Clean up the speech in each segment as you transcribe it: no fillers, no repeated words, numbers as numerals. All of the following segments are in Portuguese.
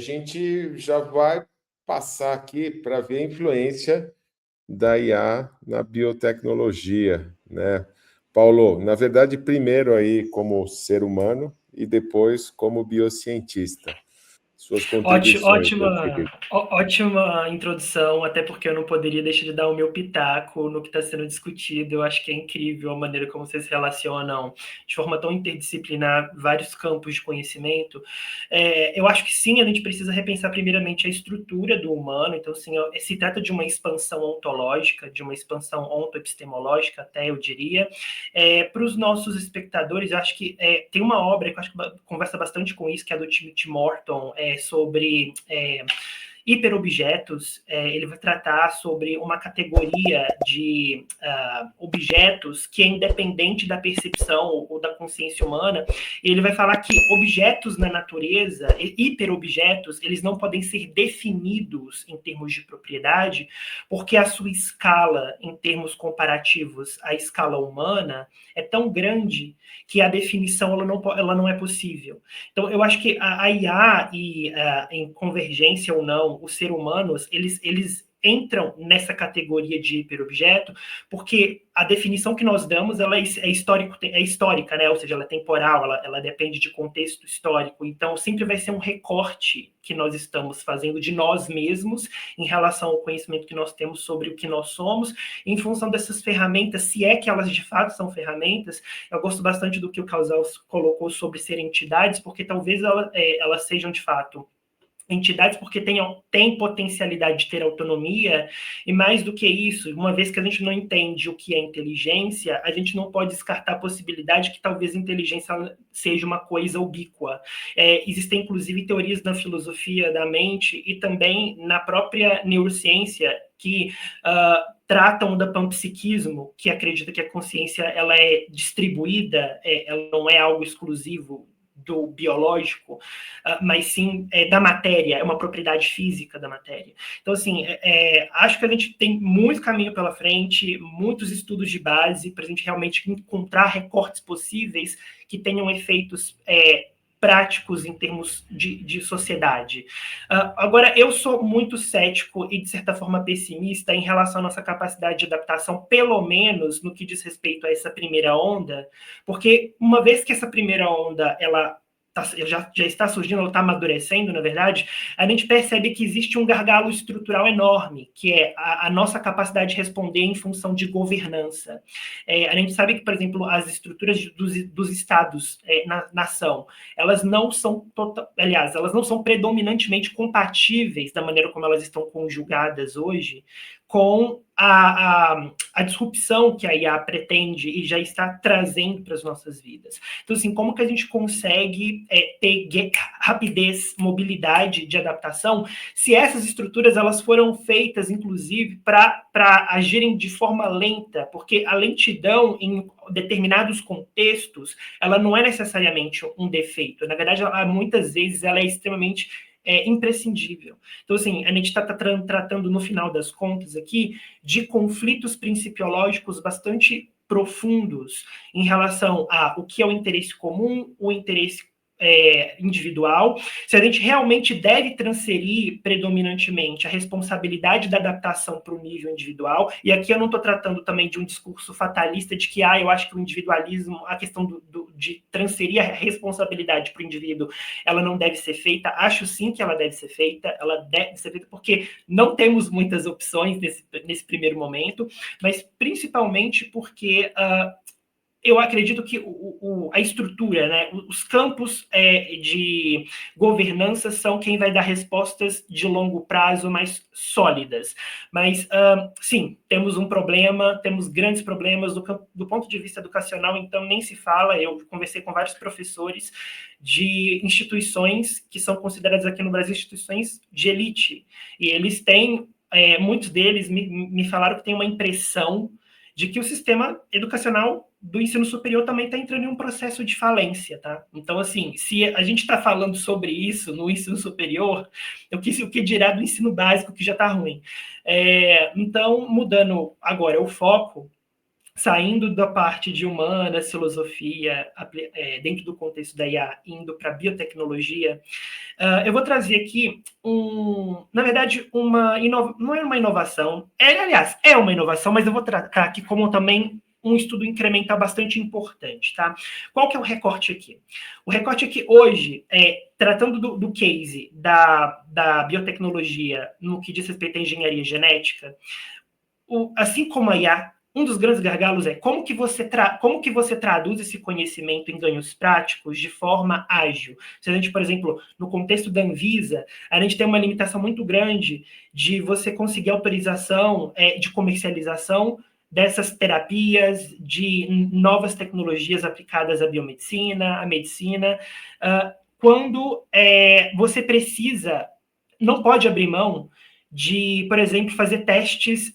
A gente já vai passar aqui para ver a influência da IA na biotecnologia, né? Paulo, na verdade, primeiro aí como ser humano e depois como biocientista. Suas contribuições aqui. Ótima introdução, até porque eu não poderia deixar de dar o meu pitaco no que está sendo discutido. Eu acho que é incrível a maneira como vocês se relacionam de forma tão interdisciplinar vários campos de conhecimento. Eu acho que sim, a gente precisa repensar primeiramente a estrutura do humano. Então, sim, se trata de uma expansão ontológica, de uma expansão ontoepistemológica, até eu diria. Para os nossos espectadores, eu acho que tem uma obra que eu acho que conversa bastante com isso, que é do Timothy Morton, sobre hiperobjetos. Ele vai tratar sobre uma categoria de objetos que é independente da percepção ou da consciência humana. E ele vai falar que objetos na natureza, hiperobjetos, eles não podem ser definidos em termos de propriedade, porque a sua escala, em termos comparativos à escala humana, é tão grande que a definição ela não é possível. Então, eu acho que a IA e em convergência ou não, os seres humanos, eles entram nessa categoria de hiperobjeto, porque a definição que nós damos ela é histórica, né? Ou seja, ela é temporal, ela depende de contexto histórico. Então, sempre vai ser um recorte que nós estamos fazendo de nós mesmos em relação ao conhecimento que nós temos sobre o que nós somos, em função dessas ferramentas, se é que elas de fato são ferramentas. Eu gosto bastante do que o Casals colocou sobre ser entidades, porque talvez elas sejam de fato entidades porque tem potencialidade de ter autonomia, e mais do que isso, uma vez que a gente não entende o que é inteligência, a gente não pode descartar a possibilidade que talvez a inteligência seja uma coisa ubíqua. Existem, inclusive, teorias na filosofia da mente e também na própria neurociência que tratam da panpsiquismo, que acredita que a consciência ela é distribuída, ela não é algo exclusivo do biológico, mas sim da matéria, é uma propriedade física da matéria. Então, assim, acho que a gente tem muito caminho pela frente, muitos estudos de base para a gente realmente encontrar recortes possíveis que tenham efeitos práticos em termos de sociedade. Agora, eu sou muito cético e, de certa forma, pessimista em relação à nossa capacidade de adaptação, pelo menos no que diz respeito a essa primeira onda, porque uma vez que essa primeira onda ela já está surgindo, ela está amadurecendo, na verdade, a gente percebe que existe um gargalo estrutural enorme, que é a nossa capacidade de responder em função de governança. A gente sabe que, por exemplo, as estruturas dos estados na nação, elas não são, aliás, elas não são predominantemente compatíveis da maneira como elas estão conjugadas hoje com a disrupção que a IA pretende e já está trazendo para as nossas vidas. Então, assim, como que a gente consegue ter rapidez, mobilidade de adaptação, se essas estruturas elas foram feitas, inclusive, para agirem de forma lenta, porque a lentidão em determinados contextos, ela não é necessariamente um defeito. Na verdade, muitas vezes ela é extremamente imprescindível. Então, assim, a gente está tratando, no final das contas, aqui, de conflitos principiológicos bastante profundos em relação a o que é o interesse comum, o interesse individual, se a gente realmente deve transferir predominantemente a responsabilidade da adaptação para o nível individual, e aqui eu não estou tratando também de um discurso fatalista de que, eu acho que o individualismo, a questão de transferir a responsabilidade para o indivíduo, ela não deve ser feita. Acho sim que ela deve ser feita porque não temos muitas opções nesse primeiro momento, mas principalmente porque eu acredito que a estrutura, né, os campos de governança são quem vai dar respostas de longo prazo mais sólidas. Mas, sim, temos um problema, temos grandes problemas do ponto de vista educacional, então nem se fala. Eu conversei com vários professores de instituições que são consideradas aqui no Brasil instituições de elite, e eles têm, muitos deles me falaram que tem uma impressão de que o sistema educacional do ensino superior também está entrando em um processo de falência, tá? Então, assim, se a gente está falando sobre isso no ensino superior, o que dirá do ensino básico, que já está ruim. Então, mudando agora o foco, saindo da parte de humanas, filosofia, dentro do contexto da IA, indo para biotecnologia, eu vou trazer aqui, na verdade, não é uma inovação, aliás, é uma inovação, mas eu vou tratar aqui como também um estudo incremental bastante importante, tá? Qual que é o recorte aqui? O recorte aqui hoje, tratando do case da biotecnologia no que diz respeito à engenharia genética, assim como a IA, um dos grandes gargalos é como que você traduz esse conhecimento em ganhos práticos de forma ágil. Se a gente, por exemplo, no contexto da Anvisa, a gente tem uma limitação muito grande de você conseguir autorização de comercialização dessas terapias, de novas tecnologias aplicadas à biomedicina, à medicina, quando você precisa, não pode abrir mão de, por exemplo, fazer testes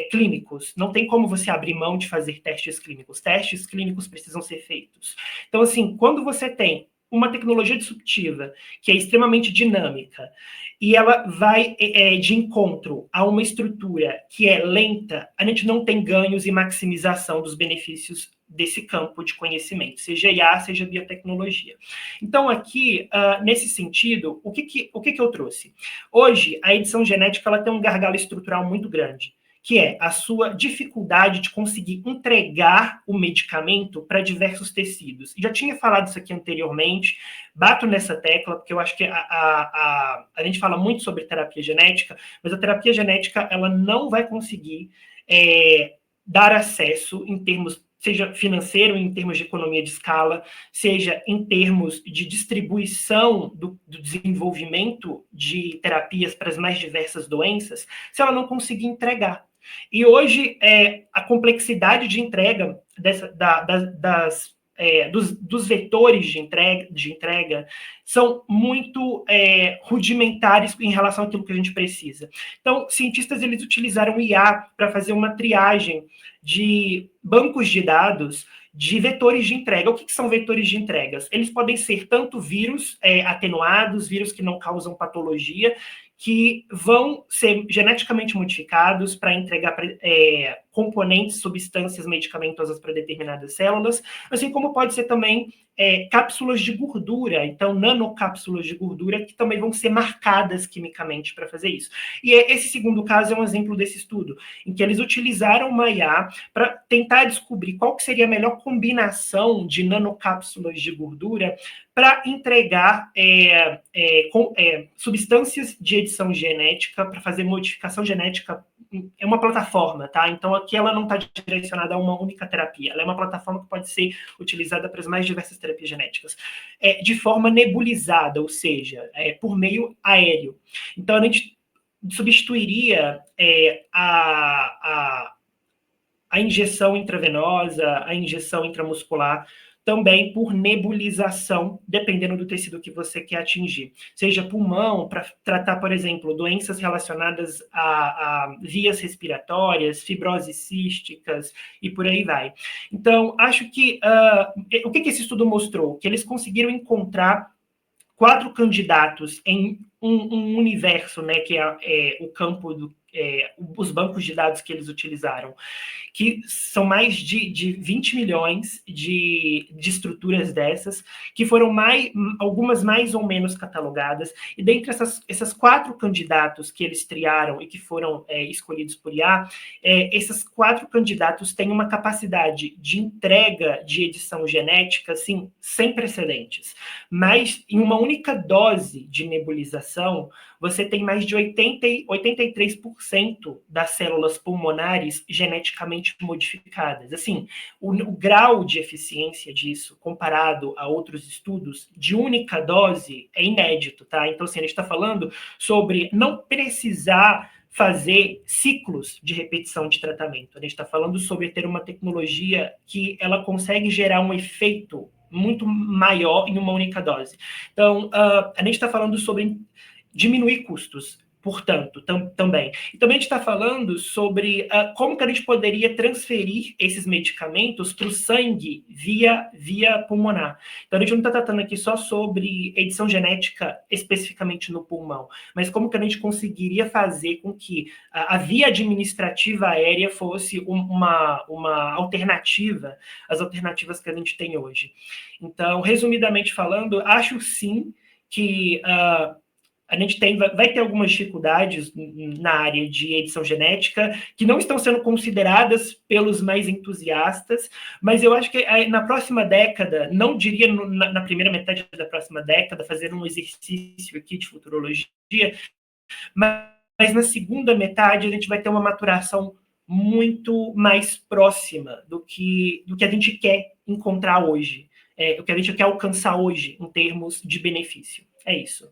clínicos. Não tem como você abrir mão de fazer testes clínicos. Testes clínicos precisam ser feitos. Então, assim, quando você tem uma tecnologia disruptiva que é extremamente dinâmica e ela vai de encontro a uma estrutura que é lenta, a gente não tem ganhos e maximização dos benefícios desse campo de conhecimento, seja IA, seja biotecnologia. Então, aqui, nesse sentido, o que eu trouxe? Hoje, a edição genética ela tem um gargalo estrutural muito grande, que é a sua dificuldade de conseguir entregar o medicamento para diversos tecidos. Já tinha falado isso aqui anteriormente, bato nessa tecla, porque eu acho que a gente fala muito sobre terapia genética, mas a terapia genética ela não vai conseguir dar acesso em termos seja financeiro, em termos de economia de escala, seja em termos de distribuição do desenvolvimento de terapias para as mais diversas doenças, se ela não conseguir entregar. E hoje, a complexidade de entrega dos vetores de entrega são muito rudimentares em relação àquilo que a gente precisa. Então, cientistas eles utilizaram IA para fazer uma triagem de bancos de dados de vetores de entrega. O que são vetores de entregas? Eles podem ser tanto vírus atenuados, vírus que não causam patologia, que vão ser geneticamente modificados para entregar componentes, substâncias medicamentosas para determinadas células, assim como pode ser também cápsulas de gordura, então nanocápsulas de gordura que também vão ser marcadas quimicamente para fazer isso. E esse segundo caso é um exemplo desse estudo, em que eles utilizaram uma IA para tentar descobrir qual que seria a melhor combinação de nanocápsulas de gordura para entregar substâncias de edição genética, para fazer modificação genética. É uma plataforma, tá? Então, aqui ela não está direcionada a uma única terapia. Ela é uma plataforma que pode ser utilizada para as mais diversas terapias genéticas. De forma nebulizada, ou seja, por meio aéreo. Então, a gente substituiria a injeção intravenosa, a injeção intramuscular, também por nebulização, dependendo do tecido que você quer atingir. Seja pulmão, para tratar, por exemplo, doenças relacionadas a vias respiratórias, fibroses císticas e por aí vai. Então, acho que o que esse estudo mostrou? Que eles conseguiram encontrar 4 candidatos em um universo, né, que é o campo os bancos de dados que eles utilizaram, que são mais de 20 milhões de estruturas dessas, que foram algumas mais ou menos catalogadas, e dentre essas 4 candidatos que eles triaram e que foram escolhidos por IA, esses 4 candidatos têm uma capacidade de entrega de edição genética, assim, sem precedentes. Mas em uma única dose de nebulização, você tem mais de 83% das células pulmonares geneticamente modificadas. Assim, o grau de eficiência disso, comparado a outros estudos, de única dose, é inédito, tá? Então, assim, a gente está falando sobre não precisar fazer ciclos de repetição de tratamento. A gente está falando sobre ter uma tecnologia que ela consegue gerar um efeito muito maior em uma única dose. Então, a gente está falando sobre diminuir custos, portanto, também. E também a gente está falando sobre como que a gente poderia transferir esses medicamentos para o sangue via pulmonar. Então, a gente não está tratando aqui só sobre edição genética especificamente no pulmão, mas como que a gente conseguiria fazer com que a via administrativa aérea fosse uma alternativa às alternativas que a gente tem hoje. Então, resumidamente falando, acho sim que a gente vai ter algumas dificuldades na área de edição genética que não estão sendo consideradas pelos mais entusiastas, mas eu acho que na próxima década, não diria na primeira metade da próxima década, fazer um exercício aqui de futurologia, mas na segunda metade a gente vai ter uma maturação muito mais próxima do que a gente quer encontrar hoje, o que a gente quer alcançar hoje em termos de benefício. É isso.